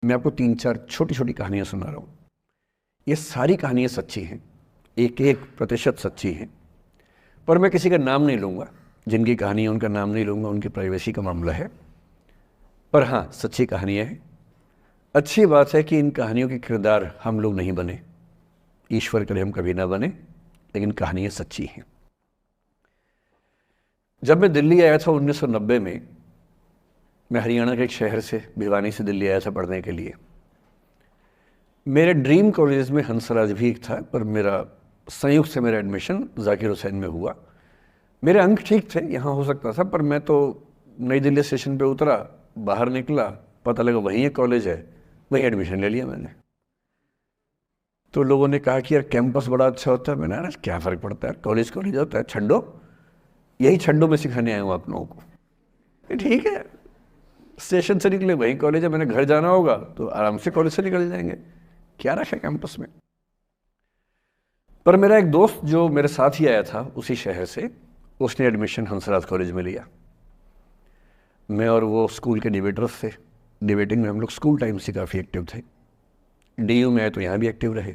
मैं आपको 3-4 छोटी छोटी कहानियाँ सुना रहा हूँ। ये सारी कहानियाँ सच्ची हैं, एक एक प्रतिशत सच्ची हैं, पर मैं किसी का नाम नहीं लूँगा। जिनकी कहानी है उनका नाम नहीं लूँगा, उनकी प्राइवेसी का मामला है। पर हाँ, सच्ची कहानियाँ हैं। अच्छी बात है कि इन कहानियों के किरदार हम लोग नहीं बने, ईश्वर करे हम कभी ना बने, लेकिन कहानियाँ सच्ची हैं। जब मैं दिल्ली आया था 1990 में, मैं हरियाणा के एक शहर से, भिवानी से दिल्ली आया था पढ़ने के लिए। मेरे ड्रीम कॉलेज में हंसराज भी एक था, पर मेरा संयुक्त से मेरा एडमिशन जाकिर हुसैन में हुआ। मेरे अंक ठीक थे, यहाँ हो सकता था, पर मैं तो नई दिल्ली स्टेशन पे उतरा, बाहर निकला, पता लगा वहीं एक कॉलेज है, वहीं एडमिशन ले लिया मैंने। तो लोगों ने कहा कि यार कैंपस बड़ा अच्छा होता है। मैंने यार क्या फ़र्क पड़ता है, कॉलेज कॉलेज होता है, छंडो, यही छंडो में सिखाने आया हूँ आप लोगों को। ठीक है, स्टेशन से निकले वहीं कॉलेज है, मैंने घर जाना होगा तो आराम से कॉलेज से निकल जाएंगे, क्या रखा है कैंपस में। पर मेरा एक दोस्त जो मेरे साथ ही आया था उसी शहर से, उसने एडमिशन हंसराज कॉलेज में लिया। मैं और वो स्कूल के डिबेटर्स थे। डिबेटिंग में हम लोग स्कूल टाइम से काफ़ी एक्टिव थे। डीयू में आए तो यहाँ भी एक्टिव रहे।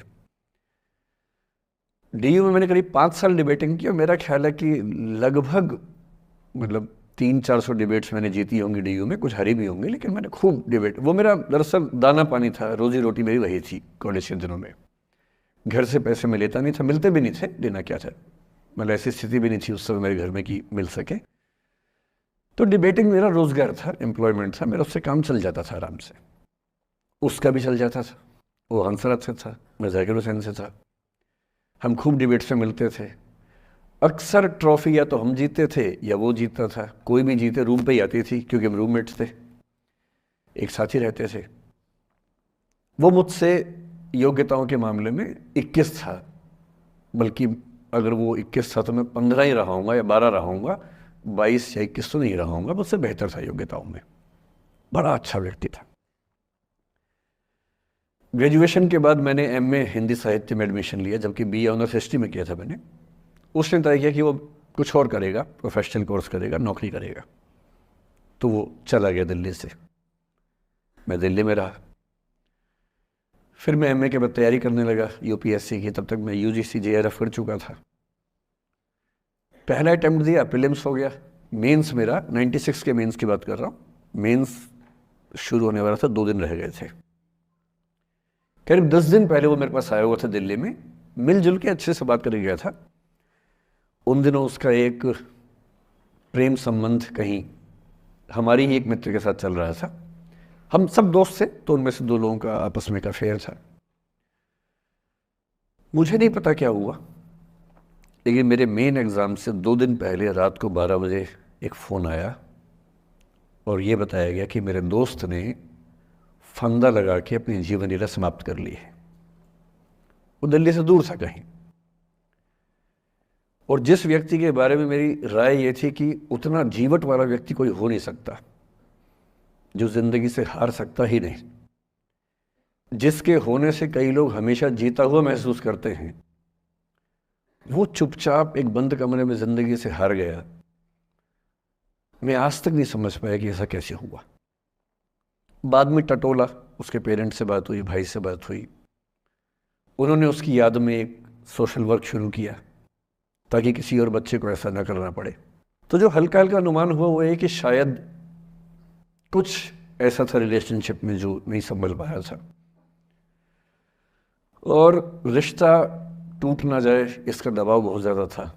डीयू में मैंने करीब 5 साल डिबेटिंग की और मेरा ख्याल है कि लगभग 300-400 डिबेट्स मैंने जीती होंगी डीयू में, कुछ हरी भी होंगी, लेकिन मैंने खूब डिबेट, वो मेरा दरअसल दाना पानी था, रोजी रोटी मेरी वही थी कॉलेज के दिनों में। घर से पैसे मैं लेता नहीं था, मिलते भी नहीं थे, देना क्या था, ऐसी स्थिति भी नहीं थी उस समय मेरे घर में कि मिल सके। तो डिबेटिंग मेरा रोजगार था, एम्प्लॉयमेंट था मेरा, उससे काम चल जाता था आराम से। उसका भी चल जाता था, वो हंसराज से था, मैं जाकिर हुसैन से था। हम खूब डिबेट्स में मिलते थे। अक्सर ट्रॉफी या तो हम जीते थे या वो जीतता था, कोई भी जीते रूम पे ही आती थी, क्योंकि हम रूममेट्स थे, एक साथ ही रहते थे। वो मुझसे योग्यताओं के मामले में 21 था, बल्कि अगर वो 21 था तो मैं 15 ही रहा हूँगा या 12 रहा हूँगा, 22 या 21 तो नहीं रहा हूँगा, मुझसे बेहतर था योग्यताओं में, बड़ा अच्छा व्यक्ति था। ग्रेजुएशन के बाद मैंने एमए हिंदी साहित्य में एडमिशन लिया, जबकि बीए ऑनर्स हिस्ट्री में किया था मैंने। उसने तय किया कि वो कुछ और करेगा, प्रोफेशनल कोर्स करेगा, नौकरी करेगा, तो वो चला गया दिल्ली से। मैं दिल्ली में रहा। फिर मैं एमए के बाद तैयारी करने लगा यूपीएससी की। तब तक मैं यूजीसी जेआरएफ कर चुका था। पहला अटेम्प्ट दिया, प्रीलिम्स हो गया। मेंस मेरा 96 के मेंस की बात कर रहा हूँ, मेंस शुरू होने वाला था, 2 दिन रह गए थे। करीब 10 दिन पहले वो मेरे पास आया हुआ था दिल्ली में, मिलजुल के अच्छे से बात करके गया था। उन दिनों उसका एक प्रेम संबंध कहीं हमारी ही एक मित्र के साथ चल रहा था। हम सब दोस्त थे, तो उनमें से 2 लोगों का आपस में का अफेयर था। मुझे नहीं पता क्या हुआ, लेकिन मेरे मेन एग्ज़ाम से 2 दिन पहले रात को 12 बजे एक फ़ोन आया और ये बताया गया कि मेरे दोस्त ने फंदा लगा के अपनी जीवन लीला समाप्त कर ली है। वो दिल्ली से दूर था कहीं, और जिस व्यक्ति के बारे में मेरी राय ये थी कि उतना जीवट वाला व्यक्ति कोई हो नहीं सकता, जो ज़िंदगी से हार सकता ही नहीं, जिसके होने से कई लोग हमेशा जीता हुआ महसूस करते हैं, वो चुपचाप एक बंद कमरे में ज़िंदगी से हार गया। मैं आज तक नहीं समझ पाया कि ऐसा कैसे हुआ। बाद में टटोला, उसके पेरेंट्स से बात हुई, भाई से बात हुई, उन्होंने उसकी याद में एक सोशल वर्क शुरू किया ताकि किसी और बच्चे को ऐसा ना करना पड़े। तो जो हल्का हल्का अनुमान हुआ वो है कि शायद कुछ ऐसा था रिलेशनशिप में जो नहीं संभल पाया था, और रिश्ता टूट ना जाए इसका दबाव बहुत ज़्यादा था,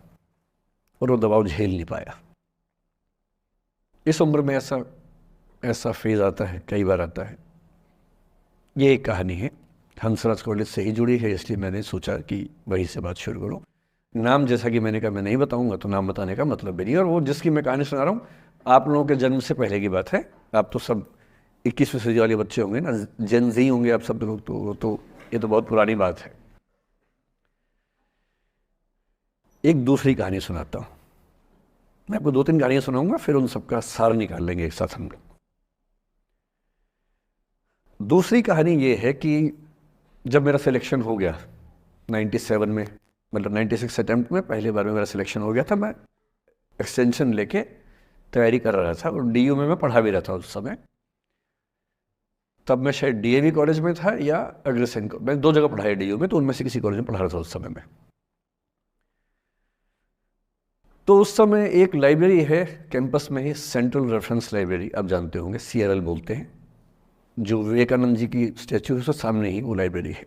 और वो दबाव झेल नहीं पाया। इस उम्र में ऐसा फेज़ आता है, कई बार आता है। ये एक कहानी है, हंसराज कॉलेज से ही जुड़ी है, इसलिए मैंने सोचा कि वहीं से बात शुरू करूँ। नाम जैसा कि मैंने कहा मैं नहीं बताऊंगा, तो नाम बताने का मतलब भी नहीं। और वो जिसकी मैं कहानी सुना रहा हूँ, आप लोगों के जन्म से पहले की बात है। आप तो सब 21वीं सदी वाले बच्चे होंगे ना, जेन ज़ी होंगे आप सब लोग, तो ये तो बहुत पुरानी बात है। एक दूसरी कहानी सुनाता हूँ। मैं आपको 2-3 कहानियाँ सुनाऊंगा, फिर उन सबका सार निकाल लेंगे एक साथ हम लोग। दूसरी कहानी ये है कि जब मेरा सिलेक्शन हो गया 97 में, 96 अटैम्प्ट में पहली बार में मेरा सिलेक्शन हो गया था, मैं एक्सटेंशन लेके तैयारी कर रहा था, और डीयू में मैं पढ़ा भी रहा था उस समय। तब मैं शायद डीएवी कॉलेज में था या अग्रसेन, मैं 2 जगह पढ़ाया डीयू में, तो उनमें से किसी कॉलेज में पढ़ा रहा था उस समय में। तो उस समय एक लाइब्रेरी है कैंपस में ही, सेंट्रल रेफरेंस लाइब्रेरी, आप जानते होंगे, CRL बोलते हैं, जो विवेकानंद जी की स्टैच्यू है उसके सामने ही वो लाइब्रेरी है।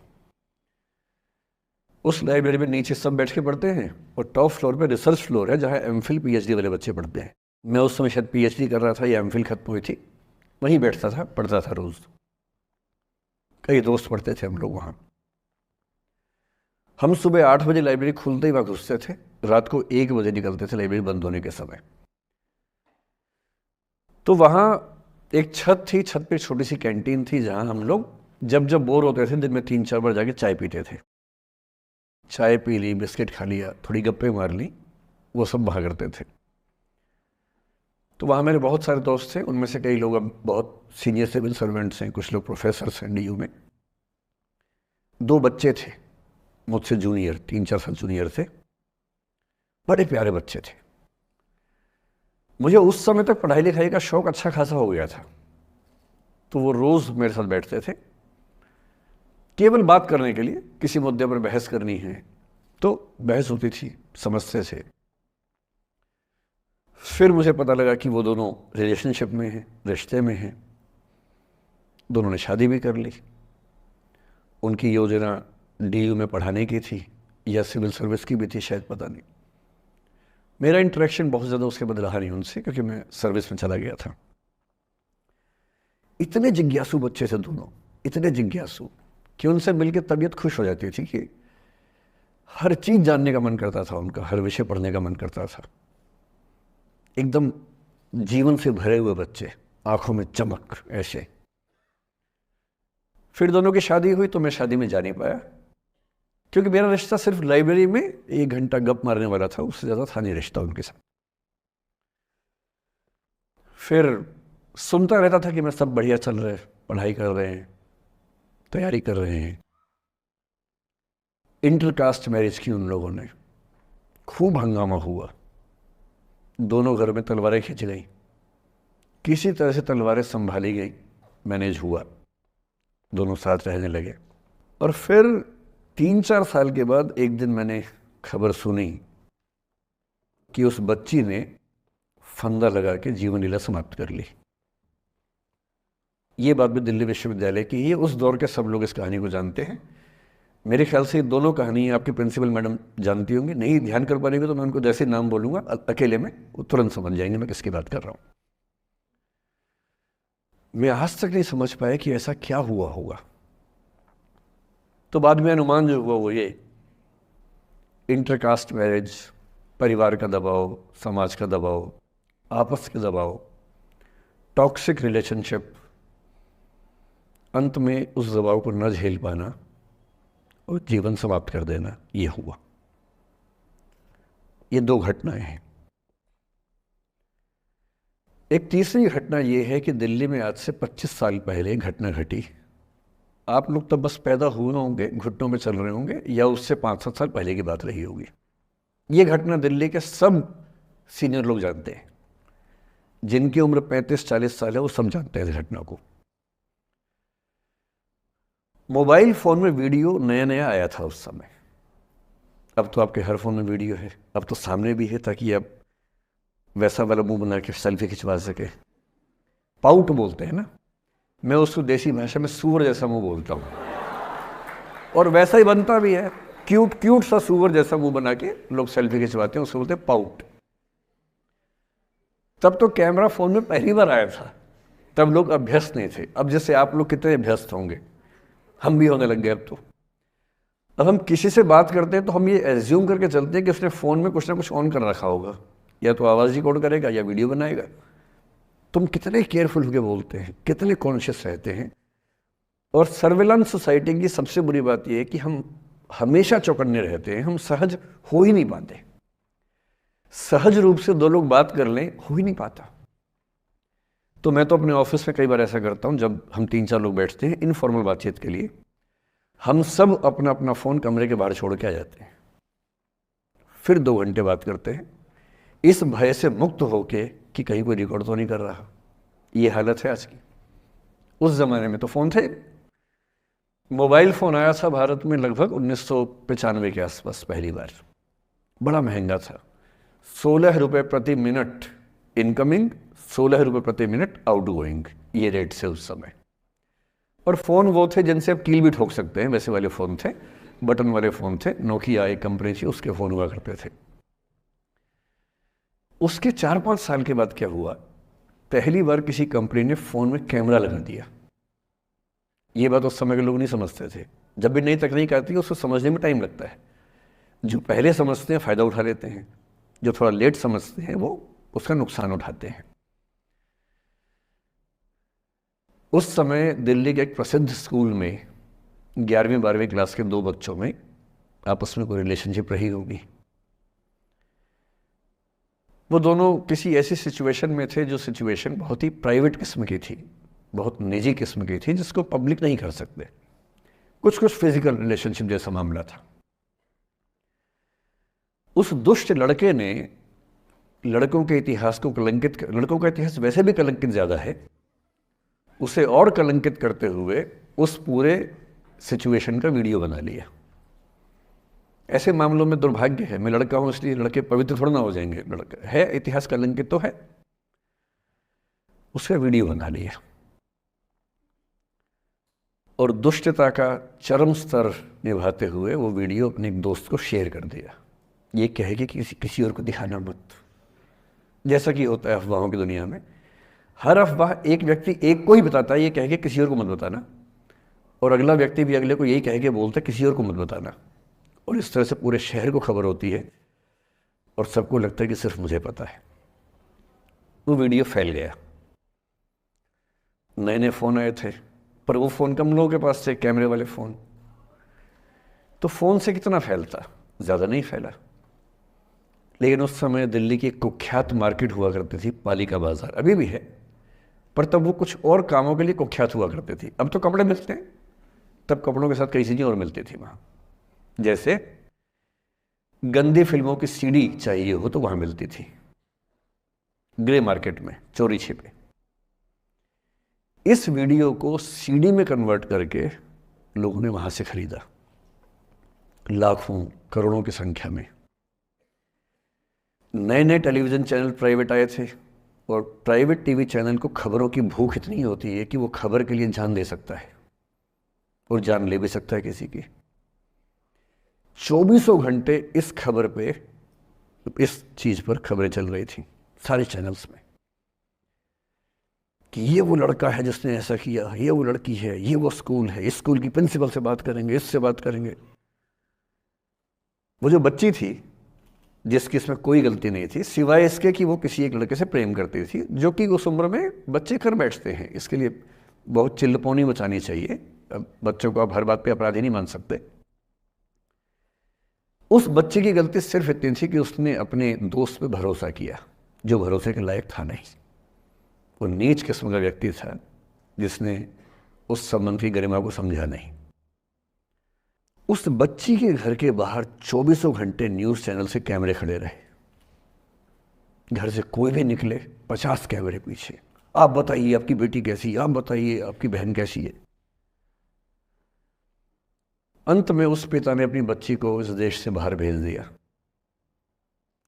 उस लाइब्रेरी में नीचे सब बैठ के पढ़ते हैं और टॉप फ्लोर पे रिसर्च फ्लोर है जहाँ MPhil PhD वाले बच्चे पढ़ते हैं। मैं उस समय शायद PhD कर रहा था या MPhil खत्म हुई थी, वहीं बैठता था, पढ़ता था रोज़। कई दोस्त पढ़ते थे हम लोग वहाँ। हम सुबह 8 बजे लाइब्रेरी खुलते ही वहाँ घुसते थे, रात को 1 बजे निकलते थे लाइब्रेरी बंद होने के समय। तो वहाँ एक छत थी, छत पे छोटी सी कैंटीन थी जहाँ हम लोग जब जब बोर होते थे दिन में 3-4 बार जाके चाय पीते थे। चाय पी ली, बिस्किट खा लिया, थोड़ी गप्पे मार ली, वो सब वहाँ करते थे। तो वहाँ मेरे बहुत सारे दोस्त थे, उनमें से कई लोग अब बहुत सीनियर सिविल सर्वेंट्स हैं, कुछ लोग प्रोफेसर्स हैं डीयू में। 2 बच्चे थे मुझसे जूनियर, 3-4 साल जूनियर थे, बड़े प्यारे बच्चे थे। मुझे उस समय तक पढ़ाई लिखाई का शौक अच्छा खासा हो गया था, तो वो रोज़ मेरे साथ बैठते थे केवल बात करने के लिए, किसी मुद्दे पर बहस करनी है तो बहस होती थी, समझते थे। फिर मुझे पता लगा कि वो दोनों रिलेशनशिप में हैं, रिश्ते में हैं, दोनों ने शादी भी कर ली। उनकी योजना डीयू में पढ़ाने की थी या सिविल सर्विस की भी थी शायद, पता नहीं। मेरा इंटरेक्शन बहुत ज़्यादा उसके बाद रहा नहीं उनसे, क्योंकि मैं सर्विस में चला गया था। इतने जिज्ञासु बच्चे थे दोनों, इतने जिज्ञासु कि उनसे मिलकर तबीयत खुश हो जाती थी, कि हर चीज़ जानने का मन करता था उनका, हर विषय पढ़ने का मन करता था। एकदम जीवन से भरे हुए बच्चे, आंखों में चमक ऐसे। फिर दोनों की शादी हुई तो मैं शादी में जा नहीं पाया, क्योंकि मेरा रिश्ता सिर्फ लाइब्रेरी में 1 घंटा गप मारने वाला था, उससे ज़्यादा था नहीं रिश्ता उनके साथ। फिर सुनता रहता था कि मैं सब बढ़िया चल रहा है, पढ़ाई कर रहे हैं, तैयारी कर रहे हैं। इंटरकास्ट मैरिज की उन लोगों ने, खूब हंगामा हुआ, दोनों घर में तलवारें खींच गई, किसी तरह से तलवारें संभाली गई, मैनेज हुआ, दोनों साथ रहने लगे। और फिर 3-4 साल के बाद एक दिन मैंने खबर सुनी कि उस बच्ची ने फंदा लगा के जीवन लीला समाप्त कर ली। ये बात भी दिल्ली विश्वविद्यालय की है, उस दौर के सब लोग इस कहानी को जानते हैं। मेरे ख्याल से ये दोनों कहानी आपकी प्रिंसिपल मैडम जानती होंगी, नहीं ध्यान कर पाएंगे तो मैं उनको जैसे नाम बोलूँगा अकेले में वो तुरंत समझ जाएंगे मैं किसकी बात कर रहा हूँ। मैं आज तक नहीं समझ पाया कि ऐसा क्या हुआ होगा। तो बाद में अनुमान जो हुआ वो ये, इंटरकास्ट मैरिज, परिवार का दबाव, समाज का दबाव, आपस के दबाव, टॉक्सिक रिलेशनशिप, अंत में उस दबाव को न झेल पाना और जीवन समाप्त कर देना, ये हुआ। ये 2 घटनाएं हैं। एक तीसरी घटना ये है कि दिल्ली में आज से 25 साल पहले घटना घटी। आप लोग तब बस पैदा हुए होंगे, घुटनों में चल रहे होंगे, या उससे 5-7 साल पहले की बात रही होगी। ये घटना दिल्ली के सब सीनियर लोग जानते हैं, जिनकी उम्र 35-40 साल है वो सब जानते हैं इस घटना को। मोबाइल फ़ोन में वीडियो नया नया आया था उस समय, अब तो आपके हर फ़ोन में वीडियो है, अब तो सामने भी है, ताकि आप वैसा वाला मुंह बना के सेल्फी खिंचवा सके। पाउट बोलते हैं ना, मैं उसको देसी भाषा में सूअर जैसा मुंह बोलता हूँ, और वैसा ही बनता भी है, क्यूट क्यूट सा सूअर जैसा मुंह बना के लोग सेल्फी खिंचवाते हैं, उसको बोलते हैं पाउट। तब तो कैमरा फ़ोन में पहली बार आया था, तब लोग अभ्यस्त नहीं थे। अब जैसे आप लोग कितने अभ्यस्त होंगे, हम भी होने लग गए अब तो। अब हम किसी से बात करते हैं तो हम ये एज्यूम करके चलते हैं कि उसने फ़ोन में कुछ ना कुछ ऑन कर रखा होगा, या तो आवाज़ रिकॉर्ड करेगा या वीडियो बनाएगा। तुम कितने केयरफुल होकर बोलते हैं, कितने कॉन्शियस रहते हैं। और सर्विलांस सोसाइटी की सबसे बुरी बात यह है कि हम हमेशा चौकन्ने रहते हैं, हम सहज हो ही नहीं पाते। सहज रूप से 2 लोग बात कर लें, हो ही नहीं पाता। तो मैं तो अपने ऑफिस में कई बार ऐसा करता हूँ, जब हम 3-4 लोग बैठते हैं इनफॉर्मल बातचीत के लिए, हम सब अपना अपना फ़ोन कमरे के बाहर छोड़ के आ जाते हैं, फिर 2 घंटे बात करते हैं, इस भय से मुक्त होके कि कहीं कोई रिकॉर्ड तो नहीं कर रहा। ये हालत है आज की। उस ज़माने में तो फ़ोन थे। मोबाइल फ़ोन आया था भारत में लगभग 1995 के आसपास पहली बार। बड़ा महंगा था, 16 रुपये प्रति मिनट इनकमिंग, 16 रुपये प्रति मिनट आउटगोइंग, ये रेट से उस समय। और फ़ोन वो थे जिनसे आप कील भी ठोक सकते हैं, वैसे वाले फ़ोन थे, बटन वाले फ़ोन थे। नोकिया एक कंपनी थी, उसके फ़ोन हुआ करते थे। उसके 4-5 साल के बाद क्या हुआ, पहली बार किसी कंपनी ने फ़ोन में कैमरा लगा दिया। ये बात उस समय के लोग नहीं समझते थे। जब भी नई तकनीक आती है उसको समझने में टाइम लगता है। जो पहले समझते हैं फ़ायदा उठा लेते हैं, जो थोड़ा लेट समझते हैं वो उसका नुकसान उठाते हैं। उस समय दिल्ली के एक प्रसिद्ध स्कूल में 11वीं-12वीं क्लास के 2 बच्चों में आपस में कोई रिलेशनशिप रही होगी। वो दोनों किसी ऐसी सिचुएशन में थे जो सिचुएशन बहुत ही प्राइवेट किस्म की थी, बहुत निजी किस्म की थी, जिसको पब्लिक नहीं कर सकते। कुछ फिजिकल रिलेशनशिप जैसा मामला था। उस दुष्ट लड़के ने लड़कों के इतिहास को कलंकित, लड़कों का इतिहास वैसे भी कलंकित ज़्यादा है, उसे और कलंकित करते हुए उस पूरे सिचुएशन का वीडियो बना लिया। ऐसे मामलों में दुर्भाग्य है, मैं लड़का हूं इसलिए लड़के पवित्र थोड़ा ना हो जाएंगे। लड़का है, इतिहास कलंकित तो है, उसका वीडियो बना लिया और दुष्टता का चरम स्तर निभाते हुए वो वीडियो अपने एक दोस्त को शेयर कर दिया। ये कहे कि किसी और को दिखाना मत, जैसा कि होता है अफवाहों की दुनिया में। हर अफवाह एक व्यक्ति एक को ही बताता है, ये कह के किसी और को मत बताना, और अगला व्यक्ति भी अगले को यही कह के बोलता है किसी और को मत बताना। और इस तरह से पूरे शहर को खबर होती है और सबको लगता है कि सिर्फ मुझे पता है। वो वीडियो फैल गया। नए नए फ़ोन आए थे, पर वो फ़ोन कम लोगों के पास थे, कैमरे वाले फ़ोन। तो फ़ोन से कितना फैलता, ज़्यादा नहीं फैला। लेकिन उस समय दिल्ली की एक कुख्यात मार्केट हुआ करती थी, पालिका बाज़ार, अभी भी है, पर तब वो कुछ और कामों के लिए कुख्यात हुआ करती थी। अब तो कपड़े मिलते हैं, तब कपड़ों के साथ कई चीज़ें और मिलती थी वहाँ। जैसे गंदी फिल्मों की सीडी चाहिए हो तो वहाँ मिलती थी, ग्रे मार्केट में, चोरी छिपे। इस वीडियो को सीडी में कन्वर्ट करके लोगों ने वहाँ से खरीदा, लाखों करोड़ों की संख्या में। नए नए टेलीविज़न चैनल प्राइवेट आए थे, और प्राइवेट टीवी चैनल को खबरों की भूख इतनी होती है कि वो खबर के लिए जान दे सकता है और जान ले भी सकता है किसी की। 24 घंटे इस खबर पे, इस चीज़ पर खबरें चल रही थी सारे चैनल्स में कि ये वो लड़का है जिसने ऐसा किया, ये वो लड़की है, ये वो स्कूल है, इस स्कूल की प्रिंसिपल से बात करेंगे, इससे बात करेंगे। वो जो बच्ची थी जिसकी इसमें कोई गलती नहीं थी, सिवाय इसके कि वो किसी एक लड़के से प्रेम करती थी, जो कि उस उम्र में बच्चे कर बैठते हैं। इसके लिए बहुत चिल्लपौनी मचानी चाहिए। बच्चों को आप हर बात पे अपराधी नहीं मान सकते। उस बच्चे की गलती सिर्फ इतनी थी कि उसने अपने दोस्त पे भरोसा किया, जो भरोसे के लायक था नहीं। वो नीच किस्म का व्यक्ति था जिसने उस संबंध की गरिमा को समझा नहीं। उस बच्ची के घर के बाहर 24 घंटे न्यूज़ चैनल से कैमरे खड़े रहे। घर से कोई भी निकले, 50 कैमरे पीछे। आप बताइए आपकी बेटी कैसी है, आप बताइए आपकी बहन कैसी है। अंत में उस पिता ने अपनी बच्ची को इस देश से बाहर भेज दिया।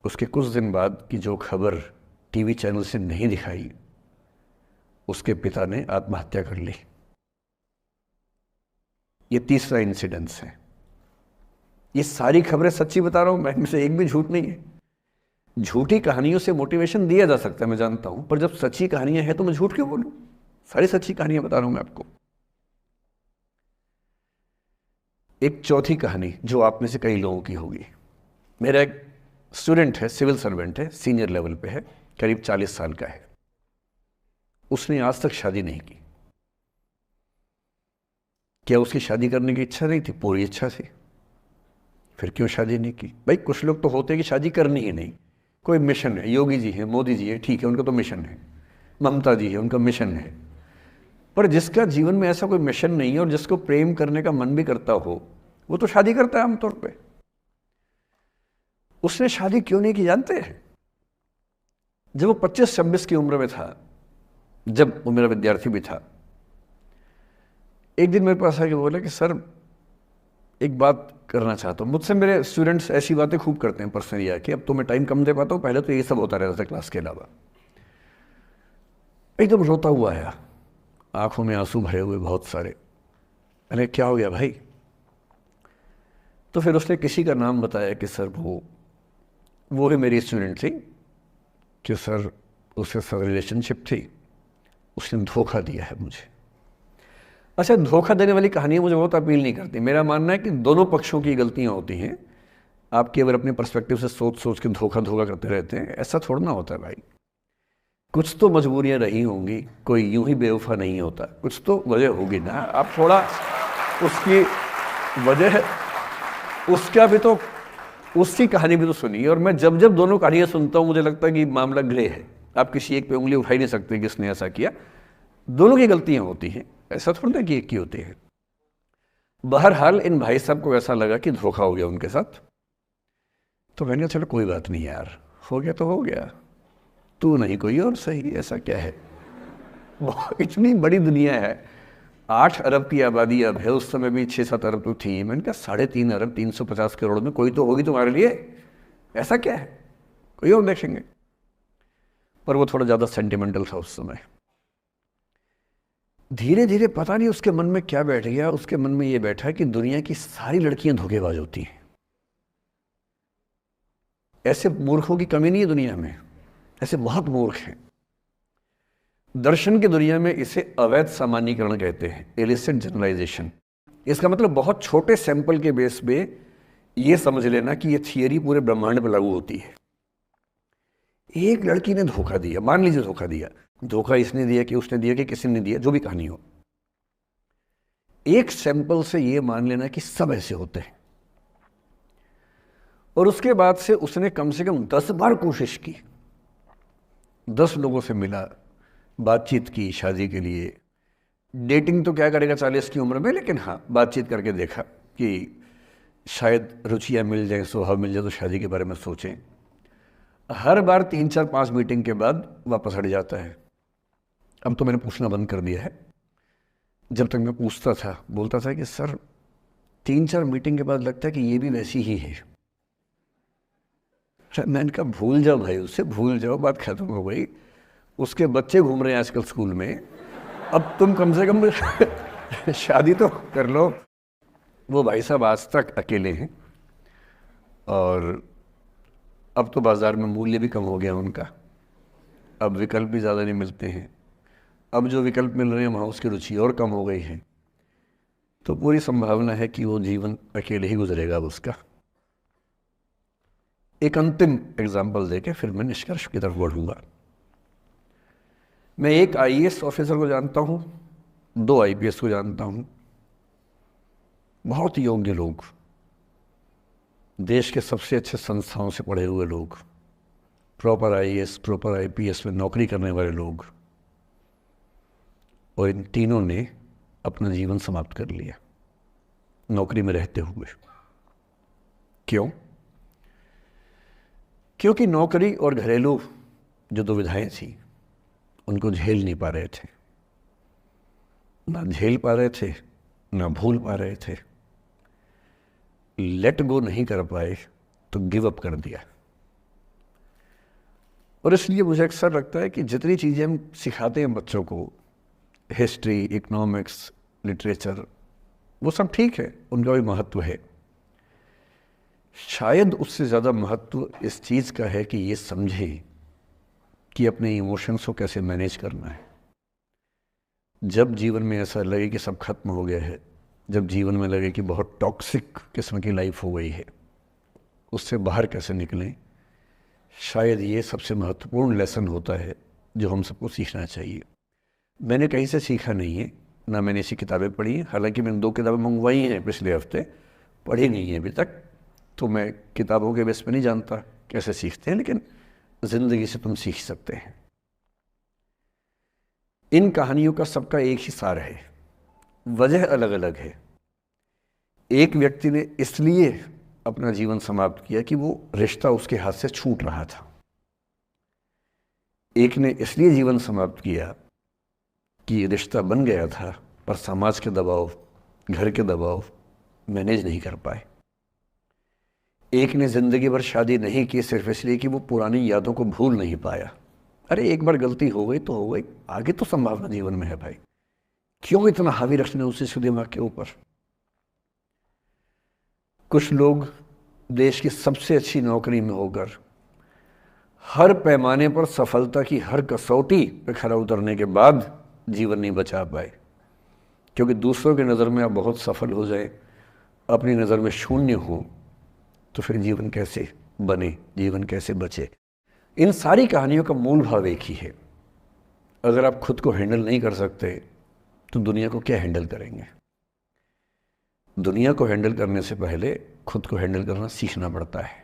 उसके कुछ दिन बाद की जो खबर टीवी चैनल से नहीं दिखाई, उसके पिता ने आत्महत्या कर ली। ये तीसरा इंसिडेंस है। ये सारी खबरें सच्ची बता रहा हूं मैं, इनमें से एक भी झूठ नहीं है। झूठी कहानियों से मोटिवेशन दिया जा सकता है, मैं जानता हूं, पर जब सच्ची कहानियां हैं तो मैं झूठ क्यों बोलूं? सारी सच्ची कहानियां बता रहा हूं मैं आपको। एक चौथी कहानी जो आप में से कई लोगों की होगी। मेरा एक स्टूडेंट है, सिविल सर्वेंट है, सीनियर लेवल पे है, करीब 40 साल का है। उसने आज तक शादी नहीं की। क्या उसकी शादी करने की इच्छा नहीं थी? पूरी इच्छा थी। फिर क्यों शादी नहीं की? भाई कुछ लोग तो होते हैं कि शादी करनी ही नहीं, कोई मिशन है। योगी जी हैं, मोदी जी हैं, ठीक है, उनका तो मिशन है। ममता जी है, उनका मिशन है। पर जिसका जीवन में ऐसा कोई मिशन नहीं है और जिसको प्रेम करने का मन भी करता हो, वो तो शादी करता है आमतौर पे। उसने शादी क्यों नहीं की जानते हैं? जब वो 25-26 की उम्र में था, जब वो मेरा विद्यार्थी भी था, एक दिन मेरे पास आके बोला कि सर एक बात करना चाहता हूँ। मुझसे मेरे स्टूडेंट्स ऐसी बातें खूब करते हैं पर्सनली आके, अब तो मैं टाइम कम दे पाता हूँ, पहले तो ये सब होता रहता था क्लास के अलावा। एकदम रोता हुआ आया, आंखों में आंसू भरे हुए बहुत सारे। मैंने क्या हो गया भाई? तो फिर उसने किसी का नाम बताया कि सर वो ही मेरी स्टूडेंट थी, कि सर उसके साथ रिलेशनशिप थी, उसने धोखा दिया है मुझे। अच्छा, धोखा देने वाली कहानियाँ मुझे बहुत अपील नहीं करती। मेरा मानना है कि दोनों पक्षों की गलतियाँ होती हैं। आप केवल अपने पर्सपेक्टिव से सोच सोच के धोखा करते रहते हैं, ऐसा थोड़ा ना होता है भाई। कुछ तो मजबूरियाँ रही होंगी, कोई यूं ही बेवफा नहीं होता, कुछ तो वजह होगी ना। आप थोड़ा उसकी वजह, उसका भी तो, उसकी कहानी भी तो सुनिए। और मैं जब जब दोनों कहानियाँ सुनता हूँ मुझे लगता है कि मामला ग्रे है। आप किसी एक पे उंगली उठा ही नहीं सकते कि इसने ऐसा किया। दोनों की गलतियाँ होती हैं, ऐसा थोड़ा ना कि एक की होती है। बहरहाल इन भाई साहब को ऐसा लगा कि धोखा हो गया उनके साथ। तो मैंने कहा चलो कोई बात नहीं यार, हो गया तो हो गया, तू नहीं कोई और सही, ऐसा क्या है। इतनी बड़ी दुनिया है, 8 अरब की आबादी अब है, उस समय भी 6-7 अरब तो थी। मैंने कहा 3.5 अरब 350 करोड़ में कोई तो होगी तुम्हारे लिए, ऐसा क्या है, कोई और देखेंगे। पर वो थोड़ा ज़्यादा सेंटिमेंटल था उस समय। धीरे धीरे पता नहीं उसके मन में क्या बैठ गया, उसके मन में ये बैठा कि दुनिया की सारी लड़कियां धोखेबाज होती हैं। ऐसे मूर्खों की कमी नहीं है दुनिया में, ऐसे बहुत मूर्ख हैं। दर्शन की दुनिया में इसे अवैध सामान्यीकरण कहते हैं, इलिसिट जनरलाइजेशन। इसका मतलब बहुत छोटे सैंपल के बेस पे ये समझ लेना कि ये थियरी पूरे ब्रह्मांड पर लागू होती है। एक लड़की ने धोखा दिया, मान लीजिए धोखा दिया, धोखा इसने दिया कि उसने दिया कि किसी ने दिया, जो भी कहानी हो, एक सैंपल से ये मान लेना कि सब ऐसे होते हैं। और उसके बाद से उसने कम से कम 10 बार कोशिश की, 10 लोगों से मिला, बातचीत की शादी के लिए। डेटिंग तो क्या करेगा 40 की उम्र में, लेकिन हाँ बातचीत करके देखा कि शायद रुचियाँ मिल जाएं, स्वभाव मिल जाए तो शादी के बारे में सोचें। हर बार 3-4-5 मीटिंग के बाद वापस हट जाता है। अब तो मैंने पूछना बंद कर दिया है। जब तक मैं पूछता था बोलता था कि सर 3-4 मीटिंग के बाद लगता है कि ये भी वैसी ही है। मैंने कहा भूल जाओ भाई, उससे भूल जाओ, बात खत्म हो गई। उसके बच्चे घूम रहे हैं आजकल स्कूल में, अब तुम कम से कम शादी तो कर लो। वो भाई साहब आज तक अकेले हैं, और अब तो बाज़ार में मूल्य भी कम हो गया उनका, अब विकल्प भी ज़्यादा नहीं मिलते हैं। अब जो विकल्प मिल रहे हैं वहाँ उसकी रुचि और कम हो गई है। तो पूरी संभावना है कि वो जीवन अकेले ही गुजरेगा अब उसका। एक अंतिम एग्जाम्पल देके फिर मैं निष्कर्ष की तरफ बढ़ूंगा। मैं एक आईएएस ऑफिसर को जानता हूँ, 2 आईपीएस को जानता हूँ, बहुत योग्य लोग, देश के सबसे अच्छे संस्थाओं से पढ़े हुए लोग, प्रॉपर आईएएस प्रॉपर आईपीएस में नौकरी करने वाले लोग, और इन तीनों ने अपना जीवन समाप्त कर लिया नौकरी में रहते हुए। क्यों? क्योंकि नौकरी और घरेलू जो दुविधाएं थी उनको झेल नहीं पा रहे थे, ना झेल पा रहे थे ना भूल पा रहे थे। लेट गो नहीं कर पाए तो गिव अप कर दिया। और इसलिए मुझे अक्सर लगता है कि जितनी चीज़ें हम सिखाते हैं बच्चों को, हिस्ट्री, इकोनॉमिक्स, लिटरेचर, वो सब ठीक है, उनका भी महत्व है। शायद उससे ज़्यादा महत्व इस चीज़ का है कि ये समझें कि अपने इमोशंस को कैसे मैनेज करना है। जब जीवन में ऐसा लगे कि सब खत्म हो गया है, जब जीवन में लगे कि बहुत टॉक्सिक किस्म की लाइफ हो गई है, उससे बाहर कैसे निकलें, शायद ये सबसे महत्वपूर्ण लेसन होता है जो हम सबको सीखना चाहिए। मैंने कहीं से सीखा नहीं है, ना मैंने ऐसी किताबें पढ़ी हैं। हालांकि मैंने 2 किताबें मंगवाई हैं पिछले हफ्ते, पढ़ी नहीं है अभी तक, तो मैं किताबों के बेस पे नहीं जानता कैसे सीखते हैं, लेकिन ज़िंदगी से तुम सीख सकते हैं। इन कहानियों का सबका एक ही सार है, वजह अलग अलग है। एक व्यक्ति ने इसलिए अपना जीवन समाप्त किया कि वो रिश्ता उसके हाथ से छूट रहा था। एक ने इसलिए जीवन समाप्त किया कि ये रिश्ता बन गया था पर समाज के दबाव, घर के दबाव मैनेज नहीं कर पाए। एक ने ज़िंदगी भर शादी नहीं की सिर्फ इसलिए कि वो पुरानी यादों को भूल नहीं पाया। अरे एक बार गलती हो गई तो हो गई, आगे तो संभावना जीवन में है भाई, क्यों इतना हावी रखना उसी से दिमाग के ऊपर। कुछ लोग देश की सबसे अच्छी नौकरी में होकर हर पैमाने पर सफलता की हर कसौटी पे खरा उतरने के बाद जीवन नहीं बचा पाए, क्योंकि दूसरों की नज़र में आप बहुत सफल हो जाए, अपनी नज़र में शून्य हो, तो फिर जीवन कैसे बने, जीवन कैसे बचे। इन सारी कहानियों का मूल भाव एक ही है, अगर आप खुद को हैंडल नहीं कर सकते तो दुनिया को क्या हैंडल करेंगे। दुनिया को हैंडल करने से पहले खुद को हैंडल करना सीखना पड़ता है।